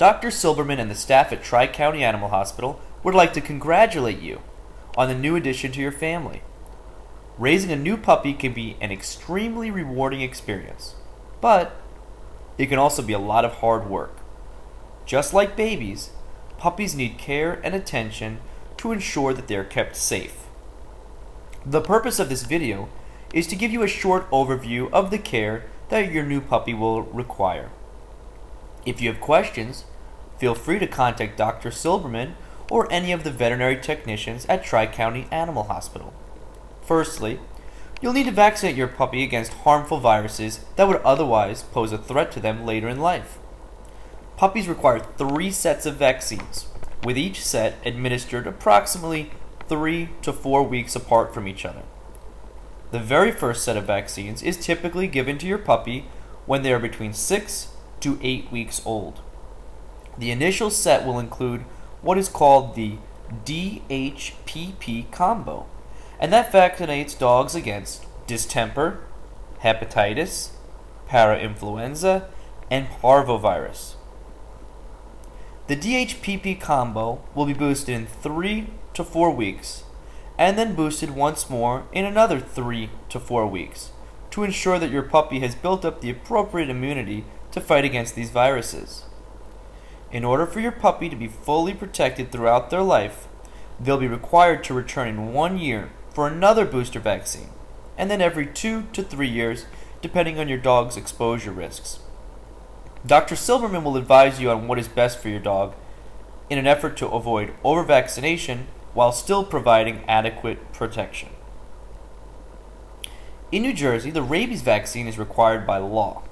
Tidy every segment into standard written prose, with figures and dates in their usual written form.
Dr. Silberman and the staff at Tri-County Animal Hospital would like to congratulate you on the new addition to your family. Raising a new puppy can be an extremely rewarding experience, but it can also be a lot of hard work. Just like babies, puppies need care and attention to ensure that they are kept safe. The purpose of this video is to give you a short overview of the care that your new puppy will require. If you have questions, feel free to contact Dr. Silberman or any of the veterinary technicians at Tri-County Animal Hospital. Firstly, you'll need to vaccinate your puppy against harmful viruses that would otherwise pose a threat to them later in life. Puppies require 3 sets of vaccines, with each set administered approximately 3 to 4 weeks apart from each other. The very first set of vaccines is typically given to your puppy when they are between 6 to 8 weeks old. The initial set will include what is called the DHPP combo, and that vaccinates dogs against Distemper, Hepatitis, Parainfluenza, and Parvovirus. The DHPP combo will be boosted in 3 to 4 weeks, and then boosted once more in another 3 to 4 weeks, to ensure that your puppy has built up the appropriate immunity to fight against these viruses. In order for your puppy to be fully protected throughout their life, they'll be required to return in 1 year for another booster vaccine, and then every 2 to 3 years, depending on your dog's exposure risks. Dr. Silberman will advise you on what is best for your dog in an effort to avoid over-vaccination while still providing adequate protection. In New Jersey, the rabies vaccine is required by law.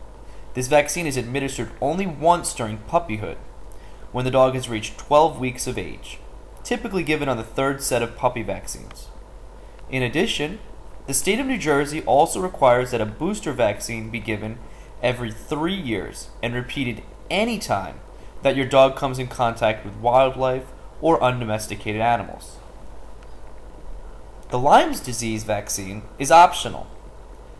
This vaccine is administered only once during puppyhood, when the dog has reached 12 weeks of age, typically given on the 3rd set of puppy vaccines. In addition, the state of New Jersey also requires that a booster vaccine be given every 3 years and repeated any time that your dog comes in contact with wildlife or undomesticated animals. The Lymes disease vaccine is optional.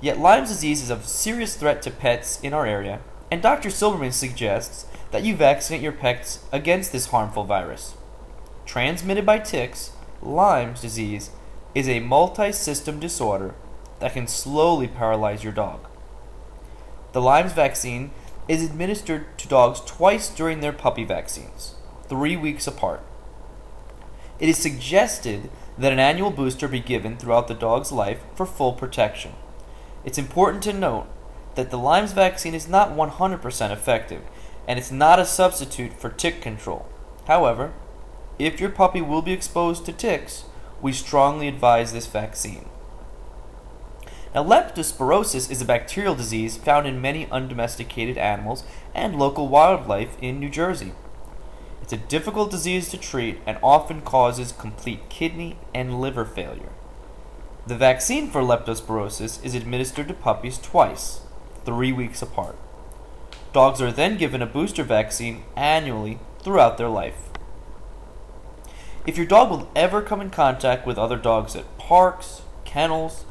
Yet Lyme disease is a serious threat to pets in our area, and Dr. Silberman suggests that you vaccinate your pets against this harmful virus. Transmitted by ticks, Lyme disease is a multi-system disorder that can slowly paralyze your dog. The Lyme vaccine is administered to dogs twice during their puppy vaccines, 3 weeks apart. It is suggested that an annual booster be given throughout the dog's life for full protection. It's important to note that the Lyme vaccine is not 100% effective, and it's not a substitute for tick control. However, if your puppy will be exposed to ticks, we strongly advise this vaccine. Now, leptospirosis is a bacterial disease found in many undomesticated animals and local wildlife in New Jersey. It's a difficult disease to treat and often causes complete kidney and liver failure. The vaccine for leptospirosis is administered to puppies twice, 3 weeks apart. Dogs are then given a booster vaccine annually throughout their life. If your dog will ever come in contact with other dogs at parks, kennels,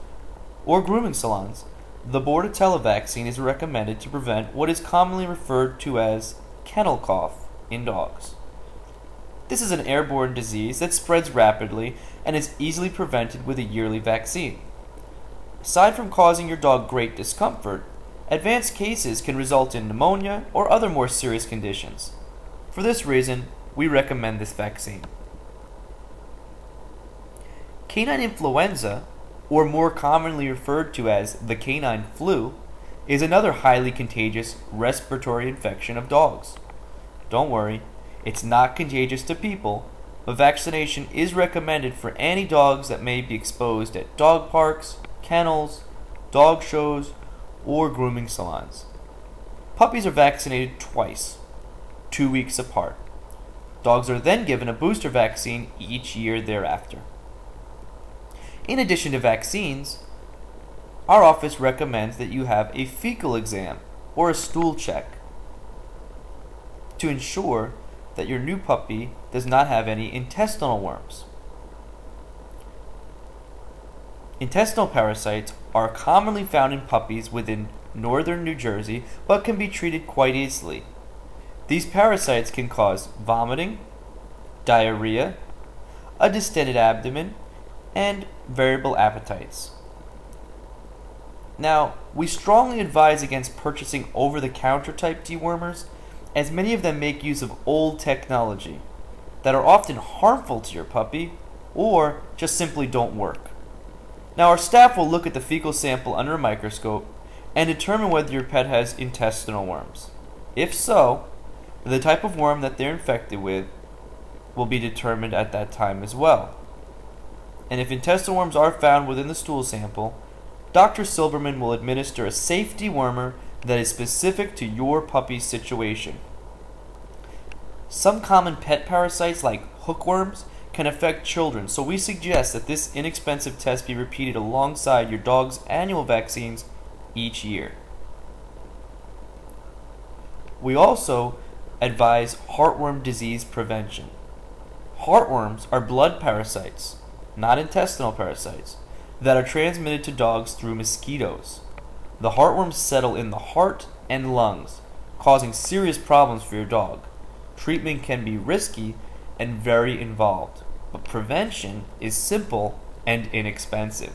or grooming salons, the Bordetella vaccine is recommended to prevent what is commonly referred to as kennel cough in dogs. This is an airborne disease that spreads rapidly and is easily prevented with a yearly vaccine. Aside from causing your dog great discomfort, advanced cases can result in pneumonia or other more serious conditions. For this reason, we recommend this vaccine. Canine influenza, or more commonly referred to as the canine flu, is another highly contagious respiratory infection of dogs. Don't worry, it's not contagious to people, but vaccination is recommended for any dogs that may be exposed at dog parks, kennels, dog shows, or grooming salons. Puppies are vaccinated twice, 2 weeks apart. Dogs are then given a booster vaccine each year thereafter. In addition to vaccines, our office recommends that you have a fecal exam or a stool check to ensure that your new puppy does not have any intestinal worms. Intestinal parasites are commonly found in puppies within northern New Jersey, but can be treated quite easily. These parasites can cause vomiting, diarrhea, a distended abdomen, and variable appetites. Now, we strongly advise against purchasing over-the-counter type dewormers, as many of them make use of old technology that are often harmful to your puppy or just simply don't work. Now, our staff will look at the fecal sample under a microscope and determine whether your pet has intestinal worms. If so, the type of worm that they're infected with will be determined at that time as well. And if intestinal worms are found within the stool sample, Dr. Silberman will administer a safe dewormer that is specific to your puppy's situation. Some common pet parasites like hookworms can affect children, so we suggest that this inexpensive test be repeated alongside your dog's annual vaccines each year. We also advise heartworm disease prevention. Heartworms are blood parasites, not intestinal parasites, that are transmitted to dogs through mosquitoes. The heartworms settle in the heart and lungs, causing serious problems for your dog. Treatment can be risky and very involved, but prevention is simple and inexpensive.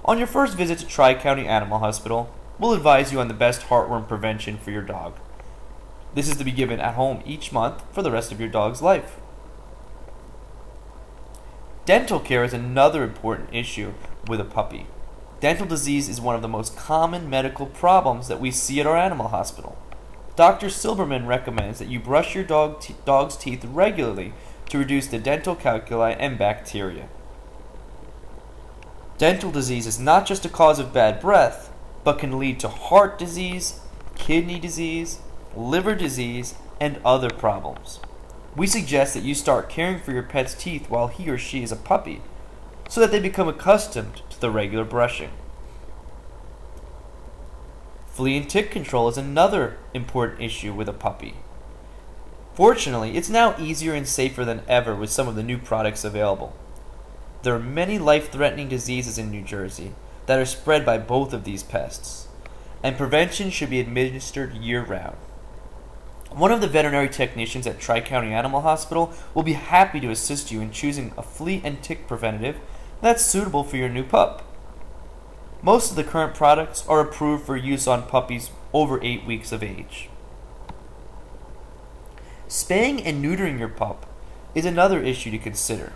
On your first visit to Tri-County Animal Hospital, we'll advise you on the best heartworm prevention for your dog. This is to be given at home each month for the rest of your dog's life. Dental care is another important issue with a puppy. Dental disease is one of the most common medical problems that we see at our animal hospital. Dr. Silberman recommends that you brush your dog's teeth regularly to reduce the dental calculi and bacteria. Dental disease is not just a cause of bad breath, but can lead to heart disease, kidney disease, liver disease, and other problems. We suggest that you start caring for your pet's teeth while he or she is a puppy, so that they become accustomed to the regular brushing. Flea and tick control is another important issue with a puppy. Fortunately, it's now easier and safer than ever with some of the new products available. There are many life-threatening diseases in New Jersey that are spread by both of these pests, and prevention should be administered year-round. One of the veterinary technicians at Tri-County Animal Hospital will be happy to assist you in choosing a flea and tick preventative that's suitable for your new pup. Most of the current products are approved for use on puppies over 8 weeks of age. Spaying and neutering your pup is another issue to consider.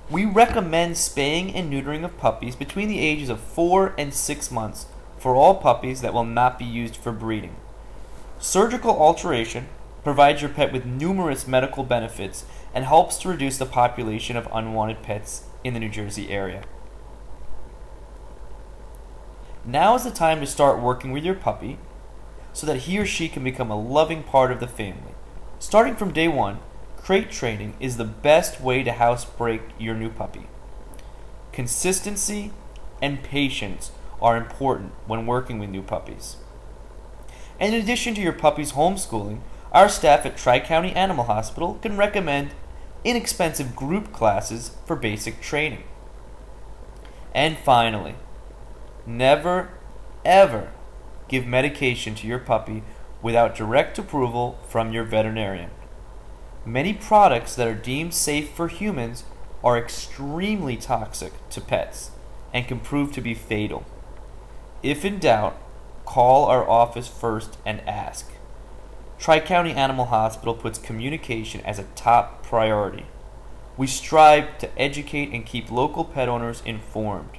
We recommend spaying and neutering of puppies between the ages of 4 and 6 months for all puppies that will not be used for breeding. Surgical alteration provides your pet with numerous medical benefits and helps to reduce the population of unwanted pets in the New Jersey area. Now is the time to start working with your puppy so that he or she can become a loving part of the family. Starting from day one, crate training is the best way to housebreak your new puppy. Consistency and patience are important when working with new puppies. And in addition to your puppy's homeschooling, our staff at Tri-County Animal Hospital can recommend inexpensive group classes for basic training. And finally, never, ever give medication to your puppy without direct approval from your veterinarian. Many products that are deemed safe for humans are extremely toxic to pets and can prove to be fatal. If in doubt, call our office first and ask. Tri-County Animal Hospital puts communication as a top priority. We strive to educate and keep local pet owners informed.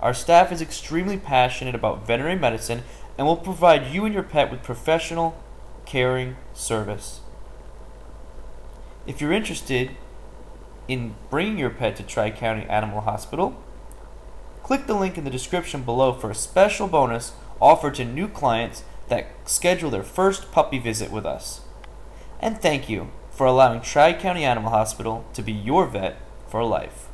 Our staff is extremely passionate about veterinary medicine and will provide you and your pet with professional, caring service. If you're interested in bringing your pet to Tri-County Animal Hospital, click the link in the description below for a special bonus offered to new clients that schedule their first puppy visit with us. And thank you for allowing Tri-County Animal Hospital to be your vet for life.